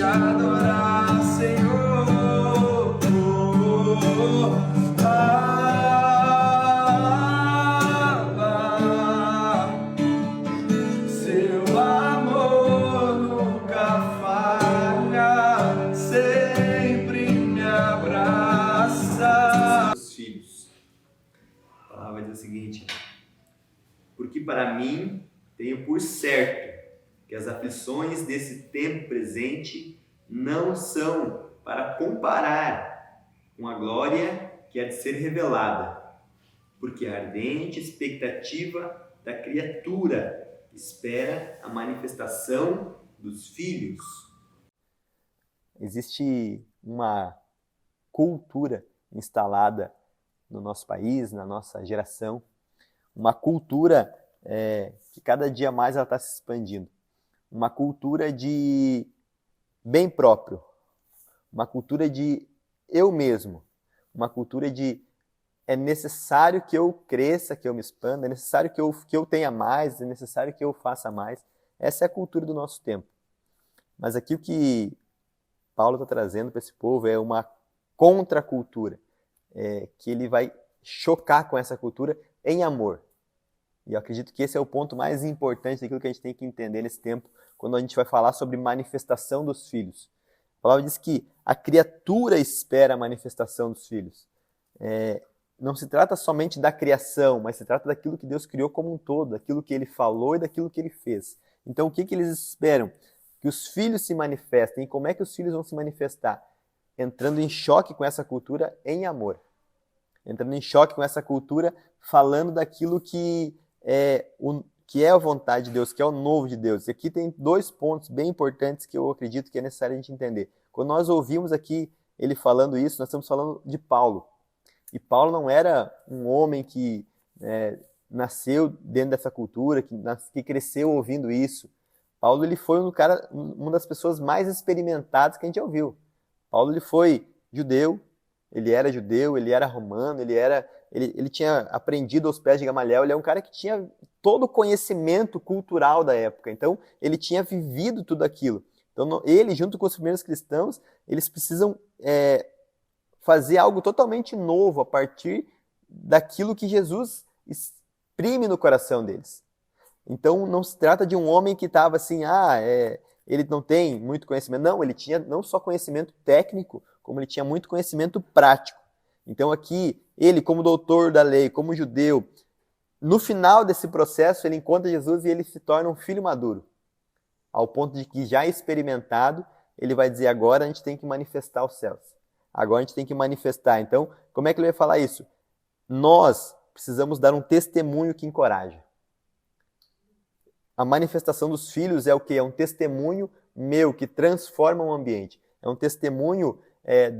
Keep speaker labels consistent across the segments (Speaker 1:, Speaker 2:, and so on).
Speaker 1: te adorar, Senhor. Seu amor nunca falha, sempre me abraça.
Speaker 2: Os filhos. A palavra diz o seguinte: porque para mim tenho por certo que as aflições desse tempo presente não são para comparar com a glória que há de ser revelada, porque a ardente expectativa da criatura espera a manifestação dos filhos. Existe uma cultura instalada no nosso país, na nossa geração, uma cultura que cada dia mais ela está se expandindo, uma cultura de bem próprio, uma cultura de eu mesmo, uma cultura de é necessário que eu cresça, que eu me expanda, é necessário que eu tenha mais, é necessário que eu faça mais. Essa é a cultura do nosso tempo. Mas aqui o que Paulo está trazendo para esse povo é uma contracultura, que ele vai chocar com essa cultura em amor. E eu acredito que esse é o ponto mais importante daquilo que a gente tem que entender nesse tempo, quando a gente vai falar sobre manifestação dos filhos. A palavra diz que a criatura espera a manifestação dos filhos. Não se trata somente da criação, mas se trata daquilo que Deus criou como um todo, daquilo que Ele falou e daquilo que Ele fez. Então, o que eles esperam? Que os filhos se manifestem. E como é que os filhos vão se manifestar? Entrando em choque com essa cultura em amor. Entrando em choque com essa cultura, falando daquilo que é a vontade de Deus, que é o novo de Deus. E aqui tem dois pontos bem importantes que eu acredito que é necessário a gente entender. Quando nós ouvimos aqui ele falando isso, nós estamos falando de Paulo. E Paulo não era um homem que nasceu dentro dessa cultura, que cresceu ouvindo isso. Paulo ele foi uma das pessoas mais experimentadas que a gente já ouviu. Paulo ele foi judeu, ele era romano, ele tinha aprendido aos pés de Gamaliel, ele é um cara que tinha todo o conhecimento cultural da época, então ele tinha vivido tudo aquilo. Então ele, junto com os primeiros cristãos, eles precisam fazer algo totalmente novo a partir daquilo que Jesus exprime no coração deles. Então não se trata de um homem que estava assim, ele não tem muito conhecimento. Não, ele tinha não só conhecimento técnico, como ele tinha muito conhecimento prático. Então aqui, ele como doutor da lei, como judeu, no final desse processo ele encontra Jesus e ele se torna um filho maduro. Ao ponto de que já experimentado, ele vai dizer, agora a gente tem que manifestar os céus. Agora a gente tem que manifestar. Então, como é que ele vai falar isso? Nós precisamos dar um testemunho que encoraja. A manifestação dos filhos é o quê? É um testemunho meu que transforma o ambiente. É um testemunho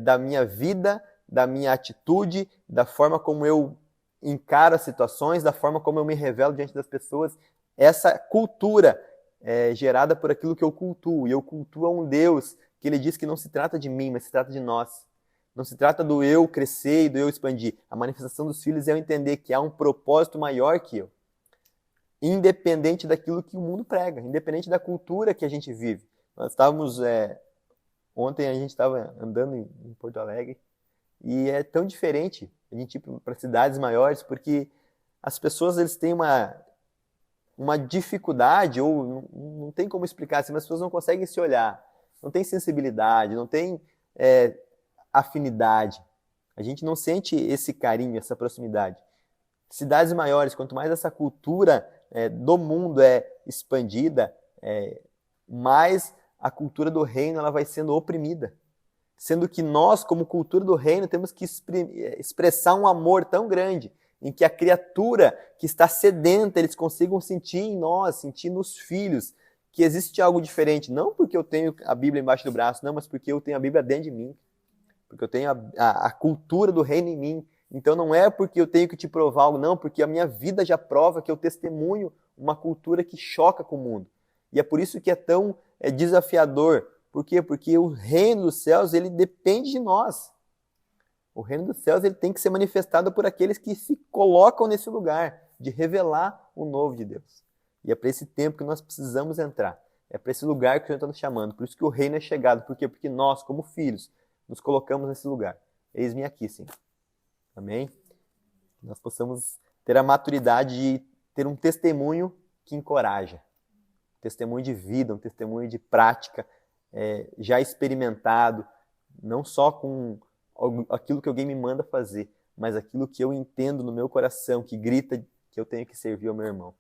Speaker 2: da minha vida, da minha atitude, da forma como eu encaro as situações, da forma como eu me revelo diante das pessoas. Essa cultura é gerada por aquilo que eu cultuo. E eu cultuo a um Deus que ele diz que não se trata de mim, mas se trata de nós. Não se trata do eu crescer e do eu expandir. A manifestação dos filhos é eu entender que há um propósito maior que eu. Independente daquilo que o mundo prega, independente da cultura que a gente vive. Nós estávamos, ontem a gente estava andando em Porto Alegre e é tão diferente a gente ir para cidades maiores porque as pessoas eles têm uma dificuldade, ou não tem como explicar, assim, mas as pessoas não conseguem se olhar, não tem sensibilidade, não tem afinidade. A gente não sente esse carinho, essa proximidade. Cidades maiores, quanto mais essa cultura do mundo é expandida, mais a cultura do reino ela vai sendo oprimida. Sendo que nós, como cultura do reino, temos que expressar um amor tão grande, em que a criatura que está sedenta, eles consigam sentir em nós, sentir nos filhos, que existe algo diferente. Não porque eu tenho a Bíblia embaixo do braço, não, mas porque eu tenho a Bíblia dentro de mim. Porque eu tenho a cultura do reino em mim. Então não é porque eu tenho que te provar algo, não, porque a minha vida já prova que eu testemunho uma cultura que choca com o mundo. E é por isso que é tão desafiador. Por quê? Porque o reino dos céus, ele depende de nós. O reino dos céus ele tem que ser manifestado por aqueles que se colocam nesse lugar de revelar o novo de Deus. E é para esse tempo que nós precisamos entrar. É para esse lugar que o Senhor está nos chamando. Por isso que o reino é chegado. Por quê? Porque nós, como filhos, nos colocamos nesse lugar. Eis-me aqui, Senhor. Amém? Nós possamos ter a maturidade de ter um testemunho que encoraja. Um testemunho de vida, um testemunho de prática, já experimentado, não só com aquilo que alguém me manda fazer, mas aquilo que eu entendo no meu coração, que grita que eu tenho que servir ao meu irmão.